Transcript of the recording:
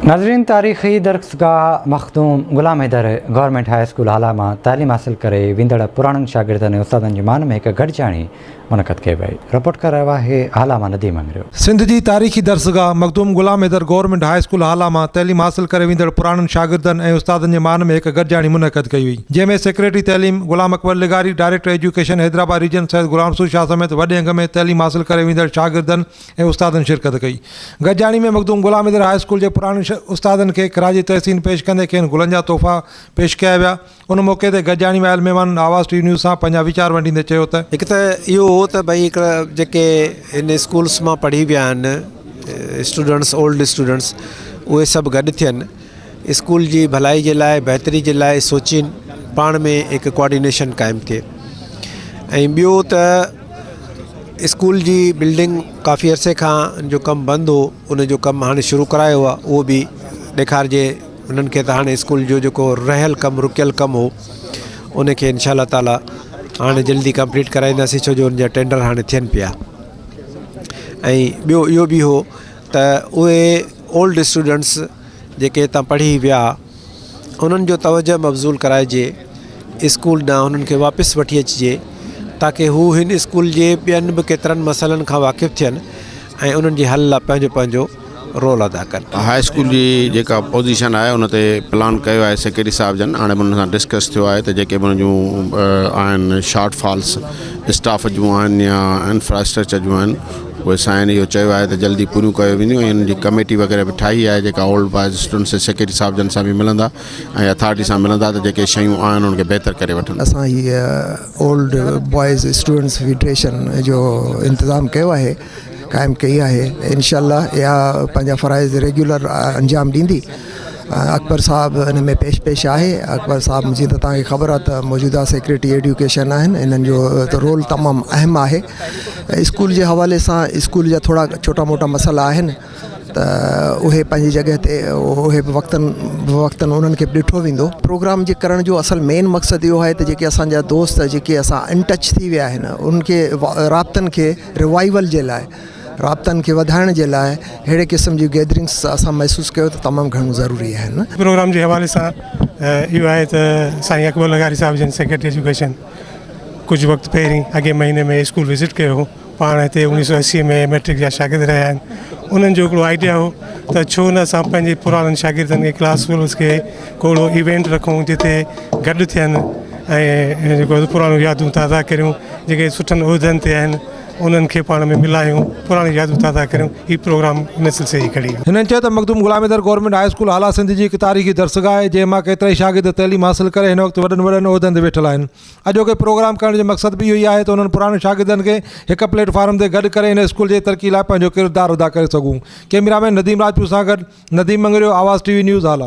नाज़रीन, तारीख़ी दरसगाह मखदूम ग़ुलाम Haidar government high school हाला में तालीम हासिल करे वींदड़ पुराणनि शागिर्दनि ऐं उस्तादनि जी मान में एक गॾिजाणी मुनक़द कई वई। रिपोर्ट कर रहियो आहे हाला मां नदीम अंगरियो। सिंध जी तारीख़ी दरसगाह मखदूम ग़ुलाम हैदर गवर्नमेंट हाई स्कूल हाला में तैलीम हासिल करे वींदड़ पुराणनि शागिर्दनि ऐं उस्तादनि जे मान में एक गॾिजाणी मुनक़द कई हुई, जंहिंमें सेक्रेटरी तैलीम ग़ुलाम अकबर लिगारी, director education Hyderabad region Syed Ghulam Rasool Shah समेत वॾे अंग में तैलीम हासिल करे वींदड़ शागिर्दनि ऐं उस्तादनि शिरकत कई। गॾिजाणी में मखदूम ग़ुलाम हैदर हाई स्कूल जे पुराणनि उस्तादनि खे खराजी तहसीन पेश कंदे खेनि गुलनि जा तोहफ़ा पेश कया विया। उन मौक़े ते गॾिजाणी में आयल महिमान आवाज़ टीवी न्यूज़ सां पंहिंजा वीचार वंडींदे चयो त हिकु त इहो हो त भई हिकिड़ा जेके इन स्कूल्स मां पढ़ी विया आहिनि स्टूडेंट्स, ओल्ड स्टूडेंट्स, उहे सभु गॾु थियनि, स्कूल जी भलाई जे लाइ, बहितरी जे लाइ सोचीनि, पाण में हिकु कोऑर्डिनेशन क़ाइमु थिए। ऐं ॿियो त स्कूल जी बिल्डिंग काफ़ी अरसे खां जो कमु बंदि हो, उन जो कमु हाणे शुरू करायो आहे, उहो बि ॾेखारिजे उन्हनि खे त हाणे स्कूल जो जेको रहियल कमु, रुकियल कमु हो, उनखे इंशाअल्लाह ताला हाणे जल्दी कंप्लीट कराईंदासीं, छो जो उन जा टेंडर हाणे थियनि पिया। ऐं ॿियो इहो बि हो त उहे ओल्ड स्टूडेंट्स जेके हितां पढ़ी विया, उन्हनि जो तवजो मबज़ूल कराइजे स्कूल ॾांहुं, उन्हनि खे वापसि वठी अचिजे ताकी हू हिन स्कूल जे ॿियनि बि केतिरनि मसइलनि खां वाक़िफ़ु थियनि ऐं उन्हनि जे हल लाइ पंहिंजो पंहिंजो रोल अदा कनि। हाई स्कूल जी जेका पोजीशन आहे उन ते प्लान कयो आहे सेक्रेटरी साहब जन, हाणे उन सां डिस्कस थियो आहे त जेके उन जूं आहिनि शॉर्ट फॉल्स स्टाफ जूं आहिनि या इंफ्रास्ट्रक्चर जूं आहिनि, उहे साईं इहो चयो आहे त जल्दी पूरियूं कयो वेंदियूं ऐं उन जी कमेटी वग़ैरह बि ठाही आहे जेका ओल्ड बॉयज़ स्टूडेंट्स सेक्रेटरी साहब जन सां बि मिलंदा ऐं अथॉरिटी सां मिलंदा त जेके शयूं आहिनि उनखे बहितर करे वठनि। असां हीअ ओल्ड बॉयज़ स्टूडेंट्स फेडरेशन जो इंतज़ाम कयो आहे, क़ाइमु कई आहे। इंशाअल्लाह इहा पंहिंजा फ़राइज़ रेगुलर अंजाम ॾींदी। अकबर साहब इन में पेश आहे। अकबर साहब जीअं त तव्हांखे ख़बर आहे त मौजूदा सेक्रेटरी एजुकेशन आहिनि, इन्हनि जो त रोल तमामु अहम आहे। स्कूल जे हवाले सां स्कूल जा थोरा छोटा मोटा मसइला आहिनि त उहे पंहिंजी जॻह ते उहे बि वक़्तनि उन्हनि खे बि ॾिठो वेंदो। प्रोग्राम जे करण जो असल मेन मक़सदु इहो आहे त जेके असांजा दोस्त जेके असां इन टच थी विया आहिनि, उनखे राब्तनि खे रिवाइवल जे लाइ, राब्तनि खे वधाइण जे लाइ अहिड़े क़िस्म जी गैदरिंग्स असां महसूसु कयो त तमामु घणो ज़रूरी आहिनि। प्रोग्राम जे हवाले सां इहो आहे त साईं अकबर लगारी साहब जन सेक्रेटरी एजुकेशन कुझु वक़्तु पहिरीं अॻे महीने में स्कूल विज़िट कयो हो। पाण हिते 1980 में मैट्रिक जा शागिर्द रहिया आहिनि। उन्हनि जो हिकिड़ो आइडिया हो त छो न असां पंहिंजे पुराणनि शागिर्दनि खे क्लास रूल्स खे कोड़ो इवेंट रखूं जिते गॾु थियनि ऐं जेको पुराणियूं यादूं ताज़ा करियूं, जेके सुठनि उहिदनि ते आहिनि उन्हनि खे पाण में मिलायूं, पुराणी यादूं ताज़ा करियूं। हीउ प्रोग्राम इन सिलसिले जी खड़ी। हिननि चयो त मखदूम ग़ुलाम हैदर गवर्नमेंट हाई स्कूल हाला सिंध जी हिकु तारीख़ी दरसगाह आहे जंहिं मां केतिरा ई शागिर्द तैलीम हासिल करे हिन वक़्तु वॾनि वॾनि उहिदनि ते वेठल आहिनि। अॼोके प्रोग्राम करण जो मक़सदु बि इहो ई आहे त उन्हनि पुराणे शागिर्दनि खे हिकु प्लेटफॉर्म ते गॾु करे हिन स्कूल जे तरक़ी लाइ पंहिंजो किरदारु अदा करे सघूं। कैमरामैन नदीम राजपूत सां गॾु नदीम मंगरियो, आवाज़ टीवी न्यूज़ हाला।